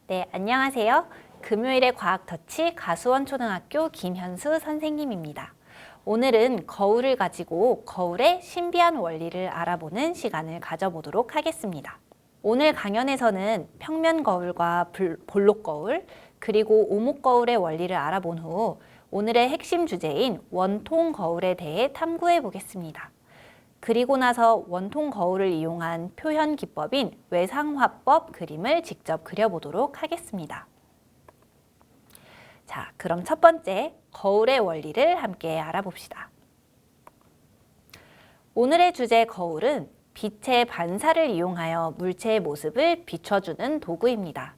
네, 안녕하세요. 금요일의 과학터치 가수원초등학교 김현수 선생님입니다. 오늘은 거울을 가지고 거울의 신비한 원리를 알아보는 시간을 가져보도록 하겠습니다. 오늘 강연에서는 평면 거울과 볼록 거울, 그리고 오목 거울의 원리를 알아본 후 오늘의 핵심 주제인 원통 거울에 대해 탐구해 보겠습니다. 그리고 나서 원통 거울을 이용한 표현 기법인 외상화법 그림을 직접 그려보도록 하겠습니다. 자, 그럼 첫 번째, 거울의 원리를 함께 알아봅시다. 오늘의 주제 거울은 빛의 반사를 이용하여 물체의 모습을 비춰주는 도구입니다.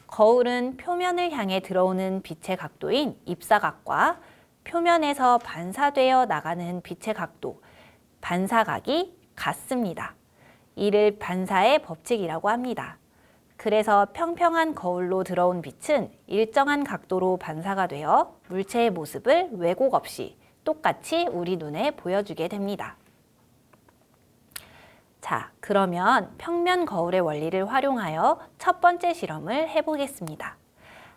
거울은 표면을 향해 들어오는 빛의 각도인 입사각과 표면에서 반사되어 나가는 빛의 각도, 반사각이 같습니다. 이를 반사의 법칙이라고 합니다. 그래서 평평한 거울로 들어온 빛은 일정한 각도로 반사가 되어 물체의 모습을 왜곡 없이 똑같이 우리 눈에 보여주게 됩니다. 자, 그러면 평면 거울의 원리를 활용하여 첫 번째 실험을 해보겠습니다.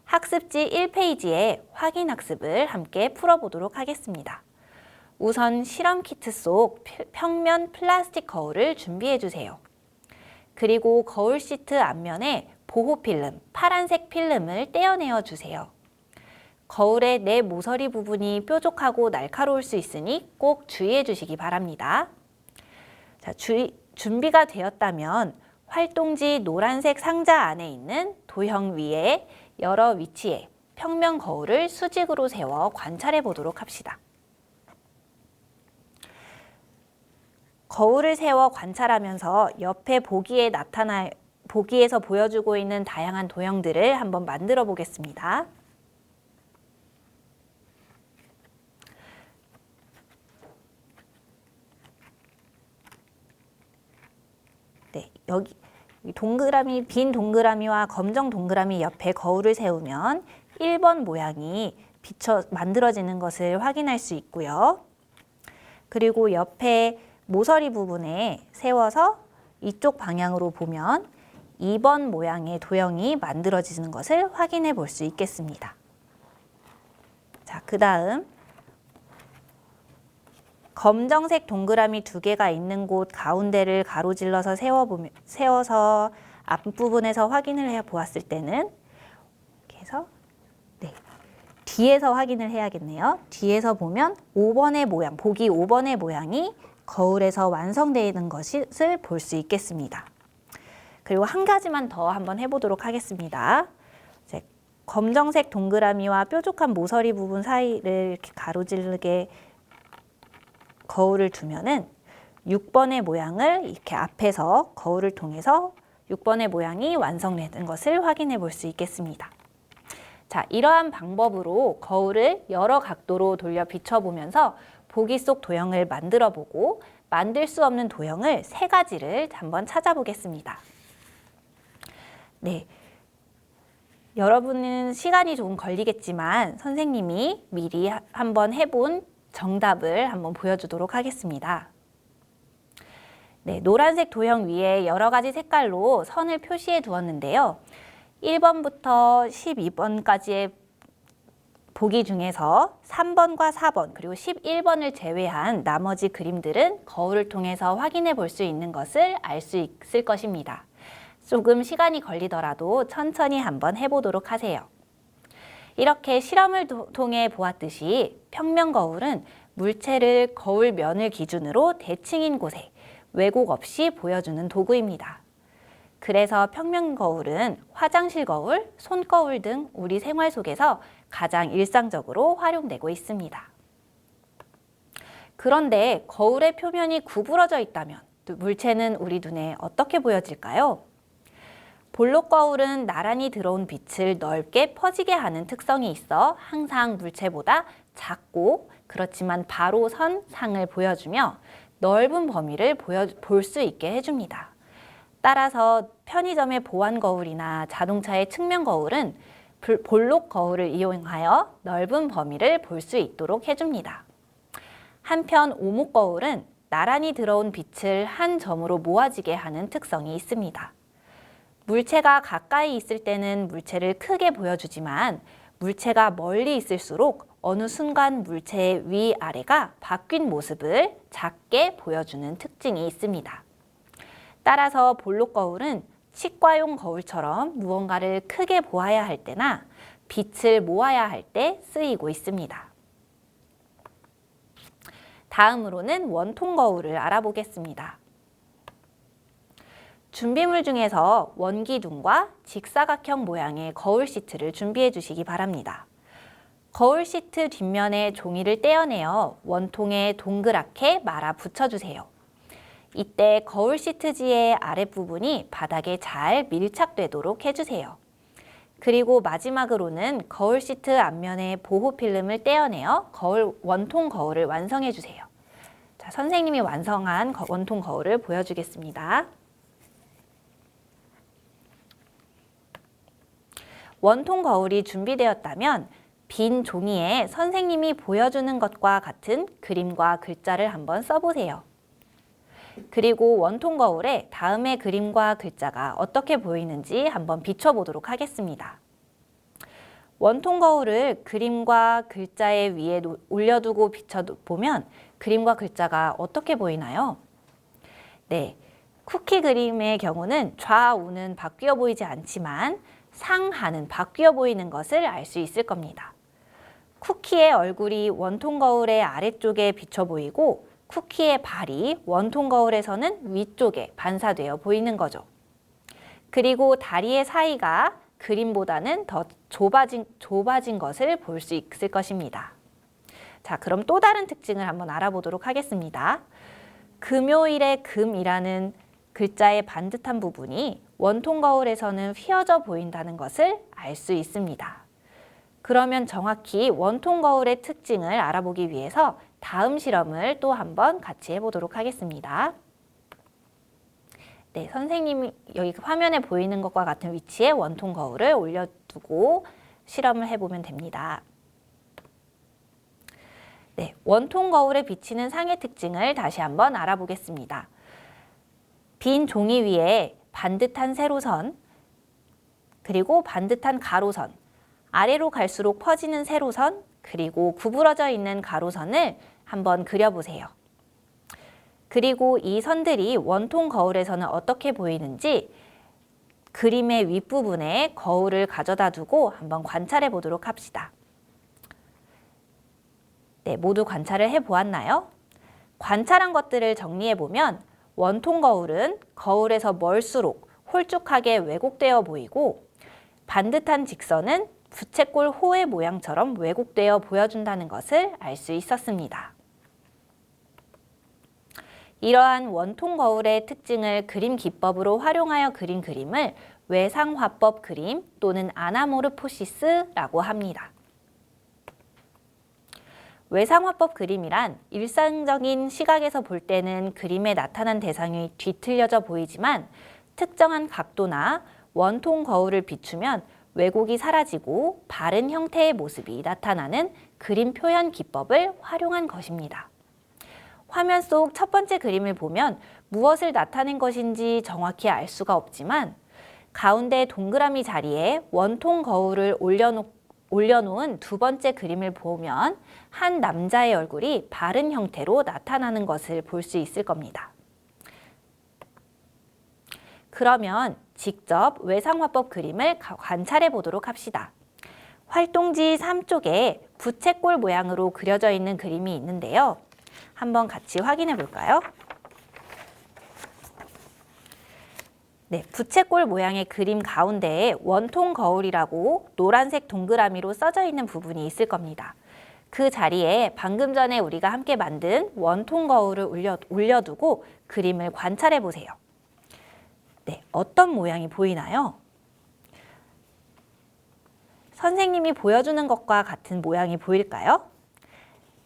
학습지 1페이지에 확인 학습을 함께 풀어보도록 하겠습니다. 우선 실험 키트 속 평면 플라스틱 거울을 준비해 주세요. 그리고 거울 시트 앞면에 보호 필름, 파란색 필름을 떼어내어 주세요. 거울의 내 모서리 부분이 뾰족하고 날카로울 수 있으니 꼭 주의해 주시기 바랍니다. 자, 준비가 되었다면 활동지 노란색 상자 안에 있는 도형 위에 여러 위치에 평면 거울을 수직으로 세워 관찰해 보도록 합시다. 거울을 세워 관찰하면서 옆에 보기에서 보여주고 있는 다양한 도형들을 한번 만들어 보겠습니다. 네, 여기 빈 동그라미와 검정 동그라미 옆에 거울을 세우면 1번 모양이 만들어지는 것을 확인할 수 있고요. 그리고 옆에 모서리 부분에 세워서 이쪽 방향으로 보면 2번 모양의 도형이 만들어지는 것을 확인해 볼 수 있겠습니다. 자, 그 다음 검정색 동그라미 2개가 있는 곳 가운데를 가로질러서 세워서 앞부분에서 확인을 해 보았을 때는 이렇게 해서 뒤에서 확인을 해야겠네요. 뒤에서 보면 5번의 모양, 보기 5번의 모양이 거울에서 완성되는 것을 볼 수 있겠습니다. 그리고 한 가지만 더 한번 해보도록 하겠습니다. 이제 검정색 동그라미와 뾰족한 모서리 부분 사이를 이렇게 가로질르게 거울을 두면은 6번의 모양을 이렇게 앞에서 거울을 통해서 6번의 모양이 완성되는 것을 확인해 볼 수 있겠습니다. 자, 이러한 방법으로 거울을 여러 각도로 돌려 비춰보면서 보기 속 도형을 만들어 보고 만들 수 없는 도형을 3가지를 한번 찾아보겠습니다. 네, 여러분은 시간이 조금 걸리겠지만 선생님이 미리 한번 해본 정답을 한번 보여주도록 하겠습니다. 네, 노란색 도형 위에 여러 가지 색깔로 선을 표시해 두었는데요. 1번부터 12번까지의 보기 중에서 3번과 4번 그리고 11번을 제외한 나머지 그림들은 거울을 통해서 확인해 볼 수 있는 것을 알 수 있을 것입니다. 조금 시간이 걸리더라도 천천히 한번 해보도록 하세요. 이렇게 실험을 통해 보았듯이 평면 거울은 물체를 거울 면을 기준으로 대칭인 곳에 왜곡 없이 보여주는 도구입니다. 그래서 평면 거울은 화장실 거울, 손거울 등 우리 생활 속에서 가장 일상적으로 활용되고 있습니다. 그런데 거울의 표면이 구부러져 있다면 물체는 우리 눈에 어떻게 보여질까요? 볼록 거울은 나란히 들어온 빛을 넓게 퍼지게 하는 특성이 있어 항상 물체보다 작고 그렇지만 바로 선 상을 보여주며 넓은 범위를 볼 수 있게 해줍니다. 따라서 편의점의 보안 거울이나 자동차의 측면 거울은 볼록 거울을 이용하여 넓은 범위를 볼 수 있도록 해줍니다. 한편 오목 거울은 나란히 들어온 빛을 한 점으로 모아지게 하는 특성이 있습니다. 물체가 가까이 있을 때는 물체를 크게 보여주지만 물체가 멀리 있을수록 어느 순간 물체의 위아래가 바뀐 모습을 작게 보여주는 특징이 있습니다. 따라서 볼록 거울은 치과용 거울처럼 무언가를 크게 보아야 할 때나 빛을 모아야 할 때 쓰이고 있습니다. 다음으로는 원통 거울을 알아보겠습니다. 준비물 중에서 원기둥과 직사각형 모양의 거울 시트를 준비해 주시기 바랍니다. 거울 시트 뒷면에 종이를 떼어내어 원통에 동그랗게 말아 붙여주세요. 이때 거울 시트지의 아랫부분이 바닥에 잘 밀착되도록 해주세요. 그리고 마지막으로는 거울 시트 앞면에 보호 필름을 떼어내어 원통 거울을 완성해 주세요. 자, 선생님이 완성한 원통 거울을 보여주겠습니다. 원통 거울이 준비되었다면 빈 종이에 선생님이 보여주는 것과 같은 그림과 글자를 한번 써보세요. 그리고 원통 거울에 다음의 그림과 글자가 어떻게 보이는지 한번 비춰보도록 하겠습니다. 원통 거울을 그림과 글자의 위에 올려두고 비춰보면 그림과 글자가 어떻게 보이나요? 네, 쿠키 그림의 경우는 좌우는 바뀌어 보이지 않지만 상하는 바뀌어 보이는 것을 알 수 있을 겁니다. 쿠키의 얼굴이 원통 거울의 아래쪽에 비쳐 보이고 쿠키의 발이 원통 거울에서는 위쪽에 반사되어 보이는 거죠. 그리고 다리의 사이가 그림보다는 더 좁아진 것을 볼 수 있을 것입니다. 자, 그럼 또 다른 특징을 한번 알아보도록 하겠습니다. 금요일의 금이라는 글자의 반듯한 부분이 원통 거울에서는 휘어져 보인다는 것을 알 수 있습니다. 그러면 정확히 원통 거울의 특징을 알아보기 위해서 다음 실험을 또 한번 같이 해보도록 하겠습니다. 네, 선생님이 여기 화면에 보이는 것과 같은 위치에 원통 거울을 올려두고 실험을 해보면 됩니다. 네, 원통 거울에 비치는 상의 특징을 다시 한번 알아보겠습니다. 빈 종이 위에 반듯한 세로선, 그리고 반듯한 가로선, 아래로 갈수록 퍼지는 세로선, 그리고 구부러져 있는 가로선을 한번 그려보세요. 그리고 이 선들이 원통 거울에서는 어떻게 보이는지 그림의 윗부분에 거울을 가져다 두고 한번 관찰해 보도록 합시다. 네, 모두 관찰을 해보았나요? 관찰한 것들을 정리해 보면 원통 거울은 거울에서 멀수록 홀쭉하게 왜곡되어 보이고 반듯한 직선은 부채꼴 호의 모양처럼 왜곡되어 보여준다는 것을 알 수 있었습니다. 이러한 원통 거울의 특징을 그림 기법으로 활용하여 그린 그림을 외상화법 그림 또는 아나모르포시스라고 합니다. 외상화법 그림이란 일상적인 시각에서 볼 때는 그림에 나타난 대상이 뒤틀려져 보이지만 특정한 각도나 원통 거울을 비추면 왜곡이 사라지고 바른 형태의 모습이 나타나는 그림 표현 기법을 활용한 것입니다. 화면 속 첫 번째 그림을 보면 무엇을 나타낸 것인지 정확히 알 수가 없지만 가운데 동그라미 자리에 원통 거울을 올려놓은 두 번째 그림을 보면 한 남자의 얼굴이 바른 형태로 나타나는 것을 볼 수 있을 겁니다. 그러면 직접 외상화법 그림을 관찰해 보도록 합시다. 활동지 3쪽에 부채꼴 모양으로 그려져 있는 그림이 있는데요. 한번 같이 확인해 볼까요? 네, 부채꼴 모양의 그림 가운데에 원통 거울이라고 노란색 동그라미로 써져 있는 부분이 있을 겁니다. 그 자리에 방금 전에 우리가 함께 만든 원통 거울을 올려두고 그림을 관찰해 보세요. 네, 어떤 모양이 보이나요? 선생님이 보여주는 것과 같은 모양이 보일까요?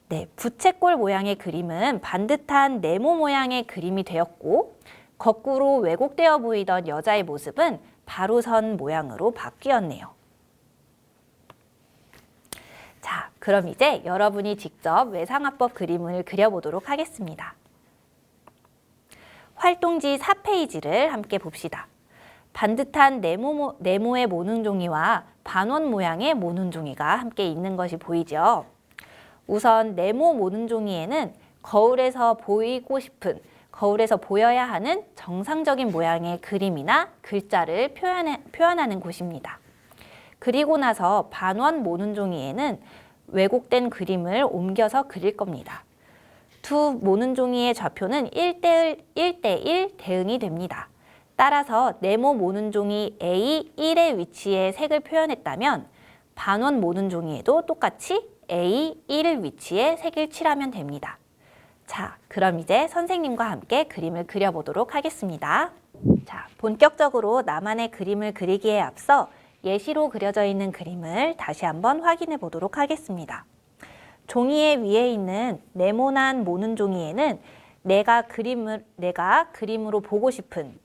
네, 부채꼴 모양의 그림은 반듯한 네모 모양의 그림이 되었고 거꾸로 왜곡되어 보이던 여자의 모습은 바로선 모양으로 바뀌었네요. 자, 그럼 이제 여러분이 직접 외상화법 그림을 그려보도록 하겠습니다. 활동지 4페이지를 함께 봅시다. 반듯한 네모의 모눈 종이와 반원 모양의 모눈 종이가 함께 있는 것이 보이죠. 우선 네모 모눈 종이에는 거울에서 거울에서 보여야 하는 정상적인 모양의 그림이나 글자를 표현하는 곳입니다. 그리고 나서 반원 모눈 종이에는 왜곡된 그림을 옮겨서 그릴 겁니다. 두 모눈 종이의 좌표는 1대1 대응이 됩니다. 따라서 네모 모눈 종이 A1의 위치에 색을 표현했다면 반원 모눈 종이에도 똑같이 A1 위치에 색을 칠하면 됩니다. 자, 그럼 이제 선생님과 함께 그림을 그려보도록 하겠습니다. 자, 본격적으로 나만의 그림을 그리기에 앞서 예시로 그려져 있는 그림을 다시 한번 확인해 보도록 하겠습니다. 종이의 위에 있는 네모난 모눈 종이에는 내가 그림으로 보고 싶은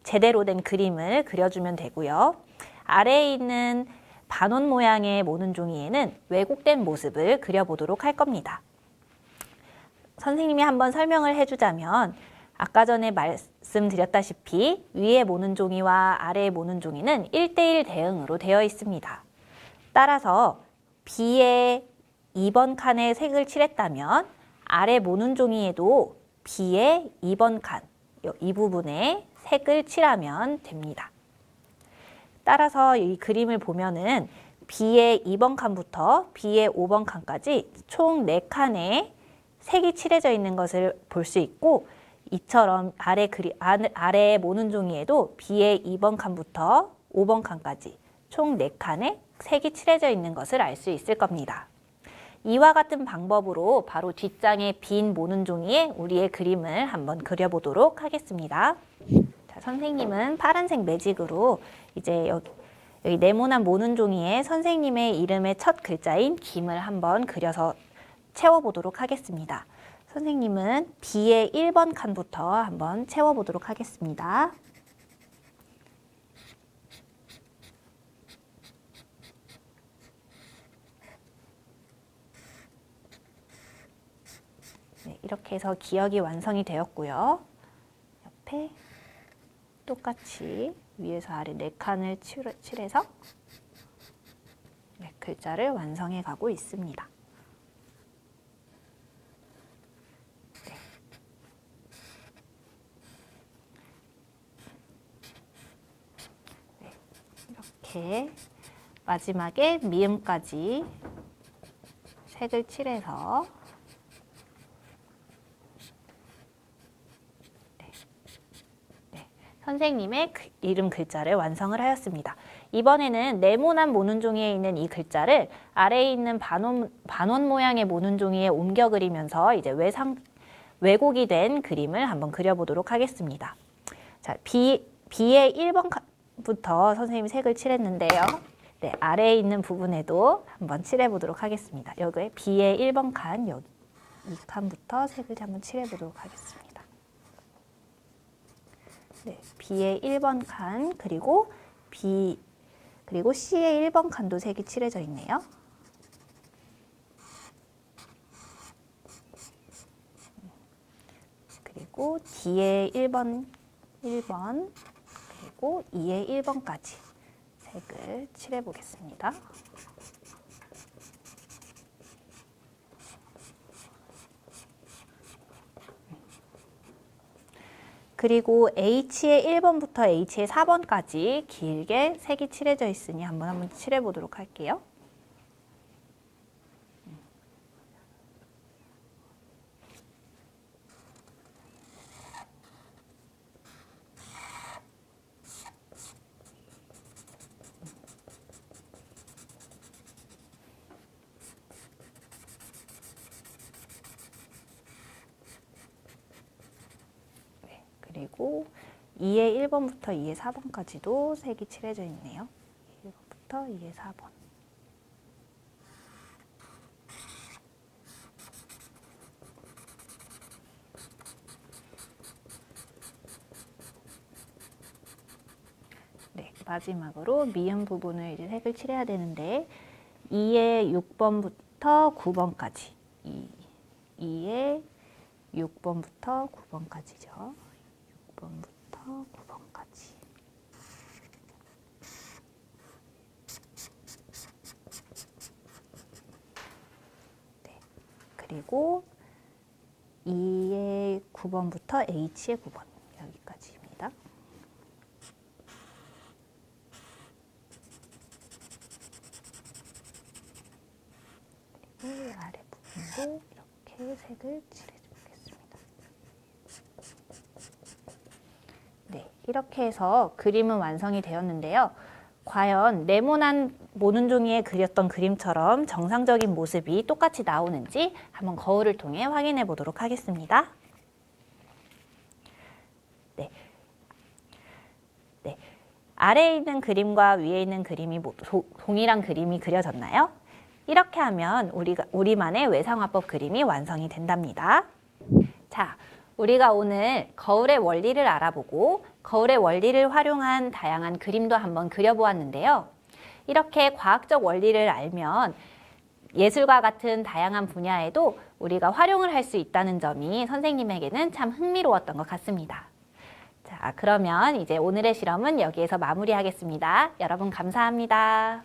제대로 된 그림을 그려주면 되고요. 아래에 있는 반원 모양의 모눈 종이에는 왜곡된 모습을 그려보도록 할 겁니다. 선생님이 한번 설명을 해주자면 아까 전에 말씀드렸다시피 위에 모눈 종이와 아래의 모눈 종이는 1대1 대응으로 되어 있습니다. 따라서 B의 2번 칸에 색을 칠했다면 아래 모눈 종이에도 B의 2번 칸, 이 부분에 색을 칠하면 됩니다. 따라서 이 그림을 보면은 B의 2번 칸부터 B의 5번 칸까지 총 4칸에 색이 칠해져 있는 것을 볼 수 있고, 이처럼 아래 모눈 종이에도 B의 2번 칸부터 5번 칸까지 총 4칸에 색이 칠해져 있는 것을 알 수 있을 겁니다. 이와 같은 방법으로 바로 뒷장의 빈 모눈 종이에 우리의 그림을 한번 그려보도록 하겠습니다. 자, 선생님은 파란색 매직으로 이제 여기 네모난 모눈 종이에 선생님의 이름의 첫 글자인 김을 한번 그려서 채워보도록 하겠습니다. 선생님은 B의 1번 칸부터 한번 채워보도록 하겠습니다. 네, 이렇게 해서 기역이 완성이 되었고요. 옆에 똑같이 위에서 아래 4칸을 칠해서 글자를 완성해 가고 있습니다. 이렇게 마지막에 미음까지 색을 칠해서 선생님의 이름 글자를 완성을 하였습니다. 이번에는 네모난 모눈 종이에 있는 이 글자를 아래에 있는 반원 모양의 모눈 종이에 옮겨 그리면서 이제 왜곡이 된 그림을 한번 그려보도록 하겠습니다. 자, B의 1번 칸부터 선생님이 색을 칠했는데요. 네, 아래에 있는 부분에도 한번 칠해보도록 하겠습니다. 여기 B의 1번 칸, 여기 이 칸부터 색을 한번 칠해보도록 하겠습니다. 네, B의 1번 칸, 그리고 C의 1번 칸도 색이 칠해져 있네요. 그리고 D의 1번, 그리고 E의 1번까지 색을 칠해 보겠습니다. 그리고 H의 1번부터 H의 4번까지 길게 색이 칠해져 있으니 한번 칠해 보도록 할게요. 그리고 2의 1번부터 2의 4번까지도 색이 칠해져 있네요. 1번부터 2의 4번. 네, 마지막으로 미음 부분을 이제 색을 칠해야 되는데 2의 6번부터 9번까지 2의 6번부터 9번까지죠. 6번부터 9번까지. 그리고 E의 9번부터 H의 9번 여기까지입니다. 그리고 아래 부분도 이렇게 색을 칠해주겠습니다. 네, 이렇게 해서 그림은 완성이 되었는데요. 과연 네모난 모눈 종이에 그렸던 그림처럼 정상적인 모습이 똑같이 나오는지 한번 거울을 통해 확인해 보도록 하겠습니다. 네. 네. 아래에 있는 그림과 위에 있는 그림이 모두 동일한 그림이 그려졌나요? 이렇게 하면 우리만의 외상화법 그림이 완성이 된답니다. 자, 우리가 오늘 거울의 원리를 알아보고 거울의 원리를 활용한 다양한 그림도 한번 그려보았는데요. 이렇게 과학적 원리를 알면 예술과 같은 다양한 분야에도 우리가 활용을 할 수 있다는 점이 선생님에게는 참 흥미로웠던 것 같습니다. 자, 그러면 이제 오늘의 실험은 여기에서 마무리하겠습니다. 여러분 감사합니다.